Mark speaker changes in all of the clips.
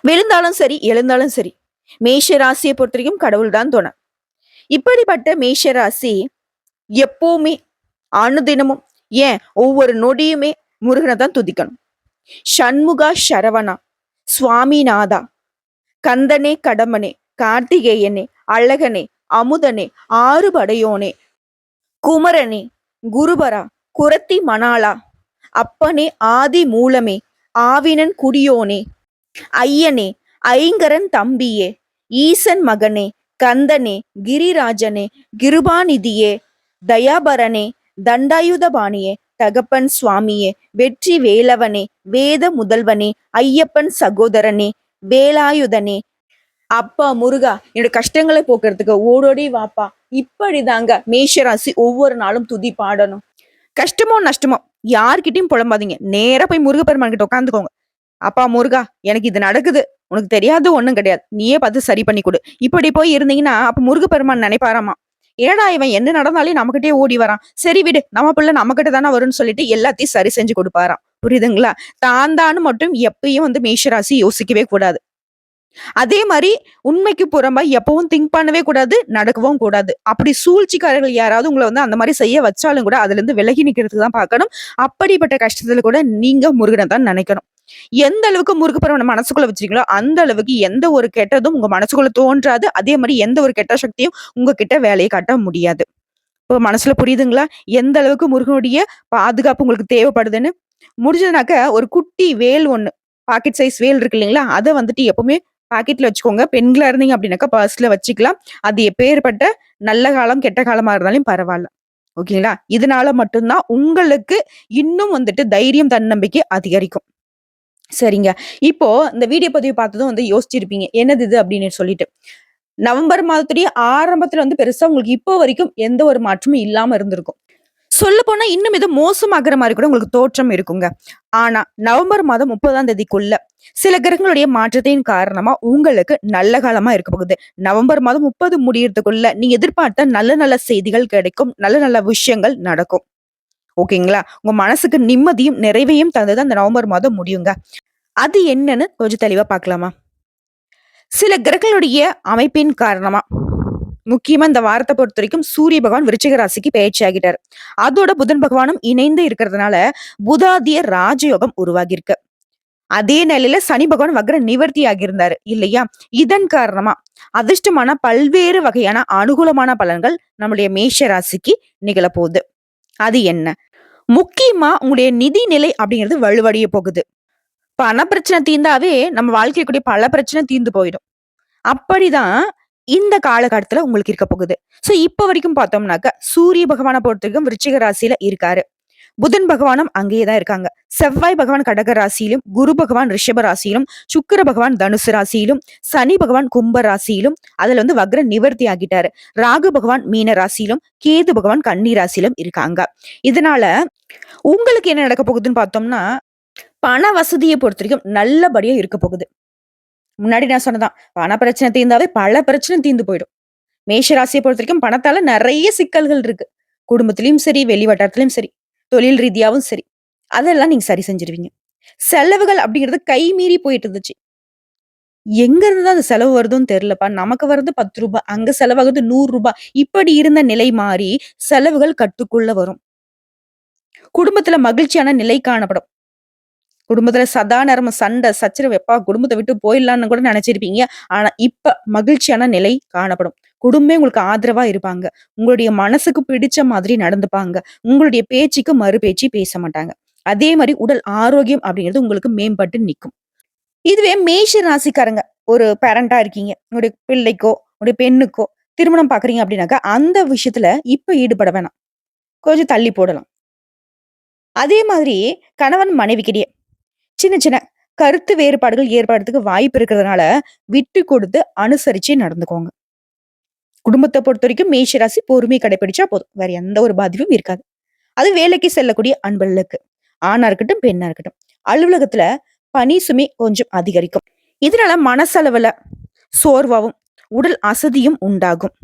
Speaker 1: விழுந்தாலும் சரி, எழுந்தாலும் சரி. மேஷ ராசியை பொறுத்தவரைக்கும் கடவுள் தான் துணை. இப்படிப்பட்ட மேஷ ராசி எப்பவுமே அனுதினமும் ஏன் ஒவ்வொரு நொடியுமே முருகனை தான் துதிக்கணும். சண்முகா சரவணா, சுவாமிநாதா, கந்தனே கடம்பனே, கார்த்திகேயனே, அழகனே, அமுதனே, ஆறுபடையோனே, குமரனே, குருபரா, குரத்தி மணாளா, அப்பனே ஆதி மூலமே, ஆவினன் குடியோனே, ஐயனே, ஐங்கரன் தம்பியே, ஈசன் மகனே, கந்தனே, கிரிராஜனே, கிருபாநிதியே, தயாபரனே, தண்டாயுதபாணியே, தகப்பன் சுவாமியே, வெற்றி வேலவனே, வேத முதல்வனே, ஐயப்பன் சகோதரனே, வேலாயுதனே, அப்பா முருகா என்னோட கஷ்டங்களை போக்குறதுக்கு ஓடோடி வாப்பா. இப்படிதாங்க மேஷராசி ஒவ்வொரு நாளும் துதி பாடணும். கஷ்டமோ நஷ்டமோ யார்கிட்டயும் புலம்பாதீங்க. நேரா போய் முருகப்பெருமான் கிட்ட உட்காந்துக்கோங்க. அப்பா முருகா எனக்கு இது நடக்குது, உனக்கு தெரியாது ஒண்ணும் கிடையாது, நீயே பார்த்து சரி பண்ணி கொடு. இப்படி போய் இருந்தீங்கன்னா அப்ப முருகப்பெருமான் நினைப்பாராமா, ஏடா இவன் என்ன நடந்தாலே நம்மகிட்டயே ஓடி வரான், சரி விடு நம்ம பிள்ளை நம்ம கிட்ட தானே வரும்னு சொல்லிட்டு எல்லாத்தையும் சரி செஞ்சு கொடுப்பாராம். புரியுதுங்களா? தான் மட்டும் எப்பயும் மேஷராசி யோசிக்கவே கூடாது. அதே மாதிரி உண்மைக்கு புறம்பா எப்பவும் திங்க் பண்ணவே கூடாது, நடக்கவும் கூடாது. அப்படி சூழ்ச்சிக்காரர்கள் யாராவது உங்களை அந்த மாதிரி செய்ய வச்சாலும் கூட அதுல இருந்து விலகி நிக்கிறதுக்கு தான் பார்க்கணும். அப்படிப்பட்ட கஷ்டத்துல கூட நீங்க முருகனை தான் நினைக்கணும். எந்த அளவுக்கு முருகப்பெருமானை மனசுக்குள்ள வச்சிருக்கீங்களோ அந்த அளவுக்கு எந்த ஒரு கெட்டதும் உங்க மனசுக்குள்ள தோன்றாது. அதே மாதிரி எந்த ஒரு கெட்ட சக்தியும் உங்ககிட்ட வேலையை காட்ட முடியாது. இப்போ மனசுல புரியுதுங்களா? எந்த அளவுக்கு முருகனுடைய பாதுகாப்பு உங்களுக்கு தேவைப்படுதுன்னு. முடிஞ்சதுனாக்க ஒரு குட்டி வேல் ஒண்ணு, பாக்கெட் சைஸ் வேல் இருக்கு இல்லைங்களா, அதை எப்பவுமே பாக்கெட்ல வச்சுக்கோங்க. பெண்களா இருந்தீங்க அப்படின்னாக்கா பர்ஸ்ல வச்சுக்கலாம். அது எப்பேற்பட்ட நல்ல காலம் கெட்ட காலமா இருந்தாலும் பரவாயில்ல. ஓகேங்களா? இதனால மட்டும்தான் உங்களுக்கு இன்னும் தைரியம் தன்னம்பிக்கை அதிகரிக்கும். சரிங்க. இப்போ இந்த வீடியோ பதிவு பார்த்ததும் யோசிச்சிருப்பீங்க. என்னது இது அப்படின்னு சொல்லிட்டு. நவம்பர் மாதத்துடைய ஆரம்பத்துல பெருசா உங்களுக்கு இப்போ வரைக்கும் எந்த ஒரு மாற்றமும் இல்லாம இருந்திருக்கும். சொல்லப்போனா இன்னும் இது மோசமாகிற மாதிரி கூட உங்களுக்கு தோற்றம் இருக்குங்க. ஆனா நவம்பர் மாதம் 30ஆம் தேதிக்குள்ள சில கிரகங்களுடைய மாற்றத்தின் காரணமா உங்களுக்கு நல்ல காலமா இருக்க போகுது. நவம்பர் மாதம் 30 முடியறதுக்குள்ள நீங்க எதிர்பார்த்த நல்ல நல்ல செய்திகள் கிடைக்கும். நல்ல நல்ல விஷயங்கள் நடக்கும். ஓகேங்களா? உங்க மனசுக்கு நிம்மதியும் நிறைவையும் தந்தது அந்த நவம்பர் மாதம் முடியுங்க. அது என்னன்னு கொஞ்சம் தெளிவா பார்க்கலாமா? சில கிரகங்களுடைய அமைப்பின் காரணமா முக்கியமா இந்த வாரத்தை பொறுத்த வரைக்கும் சூரிய பகவான் விருச்சிக ராசிக்கு பயிற்சி ஆகிட்டாரு. அதோட புதன் பகவானும் இணைந்து இருக்கிறதுனால புதாதிய ராஜயோகம் உருவாகி இருக்கு. அதே நிலையில சனி பகவான் வக்ர நிவர்த்தி ஆகியிருந்தாரு இல்லையா? இதன் காரணமா அதிர்ஷ்டமான பல்வேறு வகையான அனுகூலமான பலன்கள் நம்முடைய மேஷ ராசிக்கு நிகழப்போகுது. அது என்ன? முக்கியமா உங்களுடைய நிதி நிலை அப்படிங்கிறது வலுவடைய போகுது. பண பிரச்சனை தீர்ந்தாவே நம்ம வாழ்க்கைக்குரிய பல பிரச்சனை தீர்ந்து போயிடும். அப்படிதான் இந்த காலகட்டத்துல உங்களுக்கு இருக்க போகுது. சோ இப்ப வரைக்கும் பார்த்தோம்னாக்க சூரிய பகவானை பொறுத்த வரைக்கும் விருச்சிக ராசியில இருக்காரு. புதன் பகவானும் அங்கேயேதான் இருக்காங்க. செவ்வாய் பகவான் கடக ராசியிலும், குரு பகவான் ரிஷப ராசியிலும், சுக்கிர பகவான் தனுசு ராசியிலும், சனி பகவான் கும்ப ராசியிலும், அதுல வக்ர நிவர்த்தி ஆகிட்டாரு. ராகு பகவான் மீன ராசியிலும், கேது பகவான் கன்னி ராசியிலும் இருக்காங்க. இதனால உங்களுக்கு என்ன நடக்க போகுதுன்னு பார்த்தோம்னா, பண வசதியை பொறுத்த வரைக்கும் நல்லபடியா இருக்க போகுது. முன்னாடி நான் சொன்னதான், பண பிரச்சனை தீர்ந்தாவே பல பிரச்சனை தீர்ந்து போயிடும். மேஷ ராசியை பொறுத்த வரைக்கும் பணத்தால நிறைய சிக்கல்கள் இருக்கு. குடும்பத்திலயும் சரி, வெளி வட்டாரத்திலயும் சரி, தொழில் ரீதியாவும் சரி, அதெல்லாம் நீங்க சரி செஞ்சிருவீங்க. செலவுகள் அப்படிங்கிறது கை மீறி போயிட்டு இருந்துச்சு. எங்க இருந்துதான் அந்த செலவு வருதுன்னு தெரியலப்பா. நமக்கு வருது 10 ரூபாய், அங்க செலவாகுது 100 ரூபாய். இப்படி இருந்த நிலை மாறி செலவுகள் கட்டுக்குள்ள வரும். குடும்பத்துல மகிழ்ச்சியான நிலை காணப்படும். குடும்பத்துல சதா நேரமும் சண்டை சச்சரவு, எப்பா குடும்பத்தை விட்டு போயிடலான்னு கூட நினைச்சிருப்பீங்க. ஆனா இப்ப மகிழ்ச்சியான நிலை காணப்படும். குடும்பமே உங்களுக்கு ஆதரவா இருப்பாங்க. உங்களுடைய மனசுக்கு பிடிச்ச மாதிரி நடந்துப்பாங்க. உங்களுடைய பேச்சுக்கு மறு பேச்சு பேச மாட்டாங்க. அதே மாதிரி உடல் ஆரோக்கியம் அப்படிங்கிறது உங்களுக்கு மேம்பட்டு நிற்கும். இதுவே மேஷ ராசிக்காரங்க ஒரு பேரண்டா இருக்கீங்க. உங்களுடைய பிள்ளைக்கோ உங்களுடைய பெண்ணுக்கோ திருமணம் பாக்குறீங்க அப்படின்னாக்கா அந்த விஷயத்துல இப்ப ஈடுபட வேணாம். கொஞ்சம் தள்ளி போடலாம். அதே மாதிரி கணவன் மனைவிக்கிடையே சின்ன சின்ன கருத்து வேறுபாடுகள் ஏற்படுறதுக்கு வாய்ப்பு இருக்கிறதுனால விட்டு கொடுத்து அனுசரிச்சு நடந்துக்கோங்க. குடும்பத்தை பொறுத்த வரைக்கும் மேஷ ராசி பொறுமை கடைபிடிச்சா போதும். வேற எந்த ஒரு பாதிப்பும் இருக்காது. அது வேலைக்கு செல்லக்கூடிய அன்பர்களுக்கு, ஆணா இருக்கட்டும் பெண்ணா இருக்கட்டும், அலுவலகத்துல பணி சுமை கொஞ்சம் அதிகரிக்கும். இதனால மனசளவுல சோர்வாவும் உடல் அசதியும் உண்டாகும்.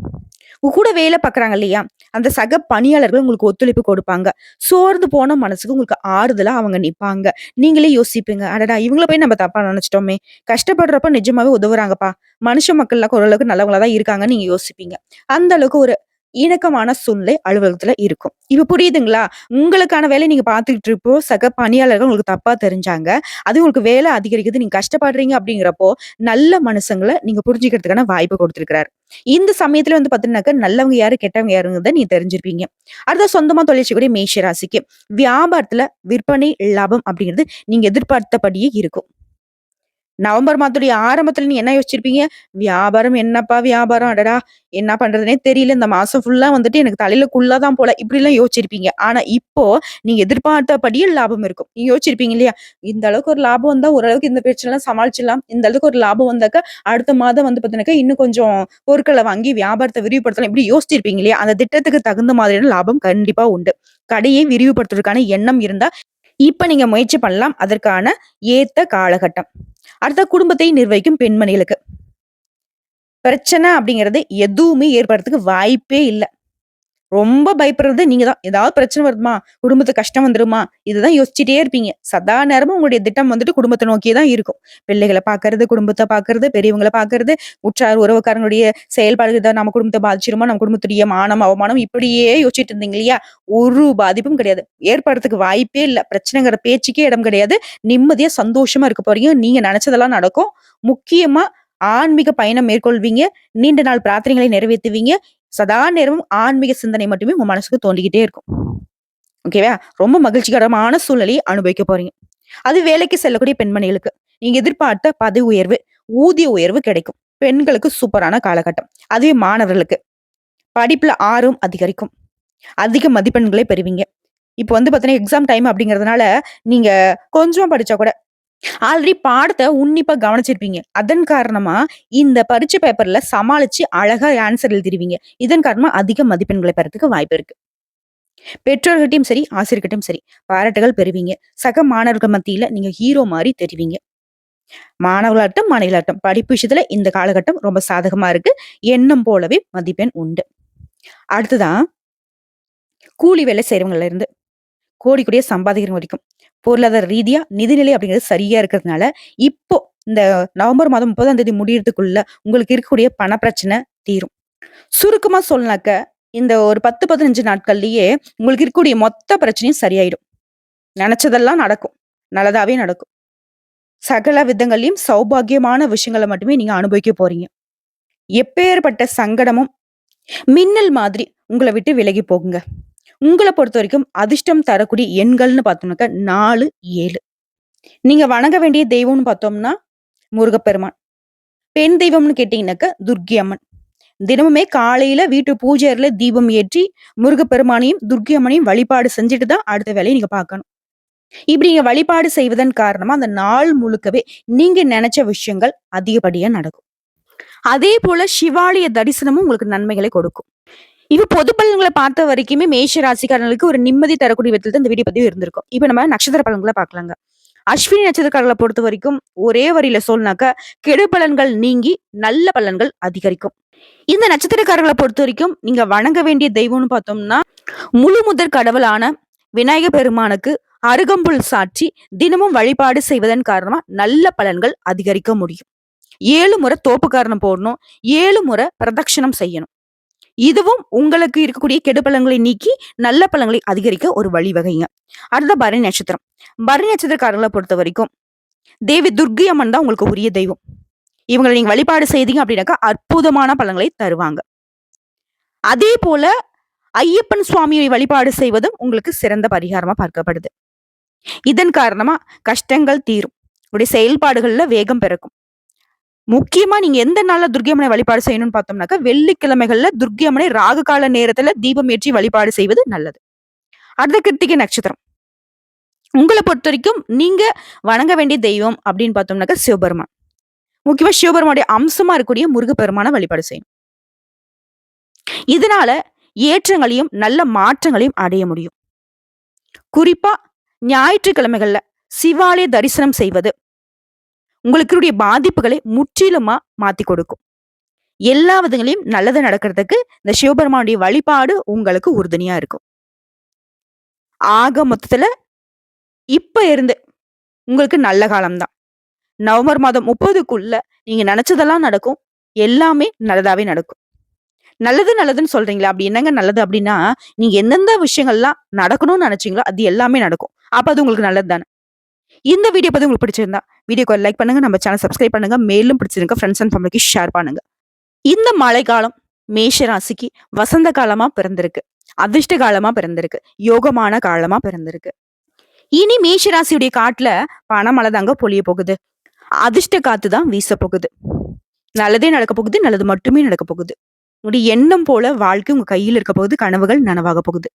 Speaker 1: உங்க கூட வேலை பார்க்குறாங்க இல்லையா? அந்த சக பணியாளர்கள் உங்களுக்கு ஒத்துழைப்பு கொடுப்பாங்க. சோர்ந்து போன மனசுக்கு உங்களுக்கு ஆறுதலா அவங்க நிப்பாங்க. நீங்களே யோசிப்பீங்க, "அடடா! இவங்கள போய் நம்ம தப்பா நெனச்சுட்டோமே! கஷ்டப்படுறப்ப நிஜமாவே உதவுறாங்கப்பா. மனுஷ மக்கள்லாம் ஓரளவுக்கு நல்லவங்களா தான் இருக்காங்கன்னு" நீங்க யோசிப்பீங்க. அந்த அளவுக்கு ஒரு இணக்கமான சூழ்நிலை அலுவலகத்துல இருக்கும். இப்ப புரியுதுங்களா? உங்களுக்கான வேலைய நீங்க பார்த்துக்கிட்டு இருப்போ, சக பணியாளர்கள் உங்களுக்கு தப்பா தெரிஞ்சாங்க. அது உங்களுக்கு வேலை அதிகரிக்குது, நீங்க கஷ்டப்படுறீங்க அப்படிங்கிறப்போ, நல்ல மனுசங்கள நீங்க புரிஞ்சுக்கிறதுக்கான வாய்ப்பு குடுத்திருக்கிறாரு. இந்த சமயத்துல வந்து பாத்தீங்கன்னாக்க, நல்லவங்க யாரு, கெட்டவங்க யாருங்கிறத நீங்க தெரிஞ்சிருப்பீங்க. அடுத்து சொந்தமா தொழில் செய்யக்கூடிய மேஷ ராசிக்கு, வியாபாரத்துல விற்பனை லாபம் அப்படிங்கிறது நீங்க எதிர்பார்த்தபடியே இருக்கும். நவம்பர் மாதத்துடைய ஆரம்பத்துல நீ என்ன யோசிச்சிருப்பீங்க? வியாபாரம் என்னப்பா வியாபாரம்? அடடா! என்ன பண்றதுன்னே தெரியல. இந்த மாசம் ஃபுல்லா வந்துட்டு எனக்கு தலையில குள்ள தான் போல. இப்படிலாம் யோசிச்சிருப்பீங்க. ஆனா இப்போ நீங்க எதிர்பார்த்தபடியே லாபம் இருக்கும். நீங்க யோசிச்சிருப்பீங்க இல்லையா? இந்த அளவுக்கு ஒரு லாபம் வந்தா ஓரளவுக்கு இந்த பிரச்சனைலாம் சமாளிச்சிடலாம். இந்த அளவுக்கு ஒரு லாபம் வந்தாக்கா, அடுத்த மாதம் வந்து பார்த்தீங்கன்னாக்கா, இன்னும் கொஞ்சம் பொருட்கள வாங்கி வியாபாரத்த விரிவுபடுத்தலாம். இப்படி யோசிச்சிருப்பீங்க இல்லையா? அந்த திட்டத்துக்கு தகுந்த மாதிரியான லாபம் கண்டிப்பா உண்டு. கடையை விரிவுபடுத்துவதற்கான எண்ணம் இருந்தா, இப்ப நீங்க முயற்சி பண்ணலாம். அதற்கான ஏத்த காலகட்டம். அடுத்த குடும்பத்தை நிர்வகிக்கும் பெண்மணிகளுக்கு. பிரச்சனை அப்படிங்கிறது எதுவுமே ஏற்படுறதுக்கு வாய்ப்பே இல்ல. ரொம்ப பயப்படுறது நீங்க தான். ஏதாவது பிரச்சனை வருமா? குடும்பத்துக்கு கஷ்டம் வந்துருமா? இதுதான் யோசிச்சுட்டே இருப்பீங்க. சதா நேரமும் உங்களுடைய திட்டம் வந்துட்டு குடும்பத்த நோக்கியே தான் இருக்கும். பிள்ளைகள பார்க்கறது, குடும்பத்த பார்க்கறது, பெரியவங்கள பார்க்கறது, உற்றார் உறவுக்காரங்களுடைய செயல்பாடுகள் தான் நம்ம குடும்பத்த பாதிச்சிருமா? நம்ம குடும்பத்துடைய மானம், அவமானம் இப்படியே யோசிச்சுட்டு இருந்தீங்க இல்லையா? ஒரு பாதிப்பும் கிடையாது. ஏற்படுறதுக்கு வாய்ப்பே இல்ல. பிரச்சனைங்கிற பேச்சுக்கே இடம் கிடையாது. நிம்மதியா, சந்தோஷமா இருக்க போறீங்க. நீங்க நெனச்சதெல்லாம் நடக்கும். முக்கியமா ஆன்மீக பயணம் மேற்கொள்வீங்க. நீண்ட நாள் பிரார்த்தனைகளை நிறைவேத்துவீங்க. சதா நேரமும் ஆன்மீக சிந்தனை மட்டுமே உங்க மனசுக்கு தோண்டிக்கிட்டே இருக்கும். ஓகேவா? ரொம்ப மகிழ்ச்சிகரமான சூழ்நிலையை அனுபவிக்க போறீங்க. அது வேலைக்கு செல்லக்கூடிய பெண்மணிகளுக்கு. நீங்க எதிர்பார்த்த பதவி உயர்வு, ஊதிய உயர்வு கிடைக்கும். பெண்களுக்கு சூப்பரான காலகட்டம். அதுவே மாணவர்களுக்கு படிப்புல ஆர்வம் அதிகரிக்கும். அதிக மதிப்பெண்களை பெறுவீங்க. இப்ப வந்து பார்த்தீங்கன்னா, எக்ஸாம் டைம் அப்படிங்கிறதுனால, நீங்க கொஞ்சம் படிச்சா கூட ஆல்ரெடி பாடத்த உன்னிப்பா கவனிச்சிருப்பீங்க. அதன் காரணமா, இந்த பரீட்சை பேப்பர்ல சமாளிச்சு அழகா ஆன்ஸர் எழுதிருவீங்க. இதன் காரணமா அதிக மதிப்பெண்களை பெறதுக்கு வாய்ப்பு இருக்கு. பெற்றோர்கிட்டயும் சரி, ஆசிரியர்கிட்டயும் சரி, பாராட்டுகள் பெறுவீங்க. சக மாணவர்கள் மத்தியில நீங்க ஹீரோ மாரி தெரிவீங்க. மாணவர்களாகட்டும், மாணவிகளாகட்டும் படிப்பு விஷயத்துல இந்த காலகட்டம் ரொம்ப சாதகமா இருக்கு. எண்ணம் போலவே மதிப்பெண் உண்டு. அடுத்ததா கூலி வேலை செய்றவங்கள்ல இருந்து கோடி கோடியா சம்பாதிக்கிறவங்க வரைக்கும். பொருளாதார ரீதியா நிதிநிலை அப்படிங்கிறது சரியா இருக்கிறதுனால, இப்போ இந்த நவம்பர் மாதம் 30ஆம் தேதி முடியறதுக்குள்ள உங்களுக்கு இருக்கக்கூடிய பண பிரச்சனை தீரும். சுருக்கமா சொல்லனாக்க, இந்த ஒரு 10, 15 நாட்கள்லயே உங்களுக்கு இருக்கக்கூடிய மொத்த பிரச்சனையும் சரியாயிடும். நெனச்சதெல்லாம் நடக்கும். நல்லதாவே நடக்கும். சகல விதங்கள்லயும் சௌபாக்கியமான விஷயங்கள மட்டுமே நீங்க அனுபவிக்க போறீங்க. எப்பேர்ப்பட்ட சங்கடமும் மின்னல் மாதிரி உங்கள விட்டு விலகி போகுங்க. உங்கள பொறுத்தவரைக்கும் அதிர்ஷ்டம் தரக்கூடிய எண்கள்னு பார்த்தோம்னாக்கா 4, 7. நீங்க வணங்க வேண்டிய தெய்வம்னு பார்த்தோம்னா, முருகப்பெருமான். பெண் தெய்வம்னு கேட்டீங்கன்னாக்கா, துர்க்கை அம்மன். தினமுமே காலையில வீட்டு பூஜை அறையில தீபம் ஏற்றி, முருகப்பெருமானையும், துர்க்கை அம்மனையும் வழிபாடு செஞ்சுட்டு தான் அடுத்த வேலைய நீங்க பார்க்கணும். இப்படி நீங்க வழிபாடு செய்வதன் காரணமா, அந்த நாள் முழுக்கவே நீங்க நெனச்ச விஷயங்கள் அதிகப்படியா நடக்கும். அதே போல சிவாலய தரிசனமும் உங்களுக்கு நன்மைகளை கொடுக்கும். இப்ப பொது பலன்கள பார்த்த வரைக்குமே மேஷ ராசிக்காரங்களுக்கு ஒரு நிம்மதி தரக்கூடிய விதத்துல தான் இந்த வீடியோ பதிவு இருந்திருக்கும். இப்ப நம்ம நட்சத்திர பலன்கள பார்க்கலாங்க. அஸ்வினி நட்சத்திரக்காரர்கள பொறுத்தவரைக்கும் ஒரே வரியில சொல்லனாக்கா, கெடு பலன்கள் நீங்கி நல்ல பலன்கள் அதிகரிக்கும். இந்த நட்சத்திரக்காரர்கள பொறுத்தவரைக்கும் நீங்க வணங்க வேண்டிய தெய்வம்னு பார்த்தோம்னா, முழு முதற் கடவுளான விநாயக பெருமானுக்கு அருகம்புல் சாற்றி தினமும் வழிபாடு செய்வதன் காரணமா நல்ல பலன்கள் அதிகரிக்க முடியும். 7 முறை தோப்புக்கரணம் போடணும். 7 முறை பிரதட்சணம் செய்யணும். இதுவும் உங்களுக்கு இருக்கக்கூடிய கெடு பலன்களை நீக்கி நல்ல பலன்களை அதிகரிக்க ஒரு வழிவகைங்க. அடுத்த பரணி நட்சத்திரம். பரணி நட்சத்திரக்காரர்களை பொறுத்த வரைக்கும் தேவி துர்க்கை அம்மன் தான் உங்களுக்கு உரிய தெய்வம். இவங்களை நீங்க வழிபாடு செய்தீங்க அப்படின்னாக்கா அற்புதமான பலன்களை தருவாங்க. அதே போல ஐயப்பன் சுவாமியை வழிபாடு செய்வதும் உங்களுக்கு சிறந்த பரிகாரமா பார்க்கப்படுது. இதன் காரணமா கஷ்டங்கள் தீரும். உங்களுடைய செயல்பாடுகள்ல வேகம் பிறக்கும். முக்கியமா நீங்க எந்த நாள்ல துர்க்கை அம்மனை வழிபாடு செய்யணும்னு பார்த்தோம்னாக்கா, வெள்ளிக்கிழமைகள்ல துர்க்கை அம்மனை ராகு கால நேரத்துல தீபம் ஏற்றி வழிபாடு செய்வது நல்லது. அடுத்த கிருத்திகை நட்சத்திரம். உங்கள பொறுத்தவரைக்கும் நீங்க வணங்க வேண்டிய தெய்வம் அப்படின்னு பார்த்தோம்னாக்கா சிவபெருமான். முக்கியமா சிவபெருமானுடைய அம்சமா இருக்கக்கூடிய முருகப்பெருமான வழிபாடு செய்யணும். இதனால ஏற்றங்களையும் நல்ல மாற்றங்களையும் அடைய முடியும். குறிப்பா ஞாயிற்றுக்கிழமைகள்ல சிவாலய தரிசனம் செய்வது உங்களுக்கு பாதிப்புகளை முற்றிலுமா மாத்தி கொடுக்கும். எல்லா விதங்களையும் நல்லது நடக்கிறதுக்கு இந்த சிவபெருமானுடைய வழிபாடு உங்களுக்கு உறுதுணையா இருக்கும். ஆக மொத்தத்துல இப்ப இருந்து உங்களுக்கு நல்ல காலம்தான். நவம்பர் மாதம் 30க்குள்ள நீங்க நினைச்சதெல்லாம் நடக்கும். எல்லாமே நல்லதாவே நடக்கும். நல்லது நல்லதுன்னு சொல்றீங்களா? அப்படி என்னங்க நல்லது அப்படின்னா, நீங்க எந்தெந்த விஷயங்கள்லாம் நடக்கணும்னு நினைச்சீங்களோ, அது எல்லாமே நடக்கும். அப்ப அது உங்களுக்கு நல்லது தானே. இந்த வீடியோ பத்தி உங்களுக்கு பிடிச்சிருந்தா, வீடியோக்கு ஒரு லைக் பண்ணுங்க. நம்ம சேனல் சப்ஸ்கிரைப் பண்ணுங்க. மேலும் பிடிச்சிருக்க ஃப்ரெண்ட்ஸ் அண்ட் ஃபேமிலிக்கு ஷேர் பண்ணுங்க. இந்த மழைக்காலம் மேஷ ராசிக்கு வசந்த காலமா பிறந்திருக்கு. அதிர்ஷ்ட காலமா பிறந்திருக்கு. யோகமான காலமா பிறந்திருக்கு. இனி மேஷ ராசியுடைய காட்டுல பணமழை தாங்க பொழிய போகுது. அதிர்ஷ்ட காத்து தான் வீச போகுது. நல்லதே நடக்க போகுது. நல்லது மட்டுமே நடக்க போகுது. உங்களுடைய எண்ணம் போல வாழ்க்கை உங்க கையில் இருக்க போகுது. கனவுகள் நனவாக போகுது.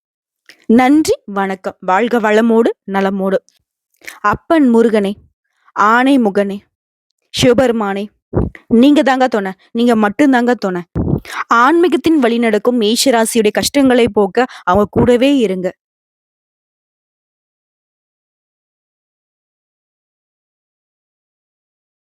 Speaker 1: நன்றி, வணக்கம். வாழ்க வளமோடு நலமோடு. அப்பன் முருகனே, ஆனை முகனே, சிவபெருமானே, நீங்க தாங்க துணை. நீங்க மட்டும்தாங்க துணை. ஆன்மீகத்தின் வழி நடக்கும் மேஷ ராசியுடைய கஷ்டங்களை போக்க அவங்க கூடவே இருங்க.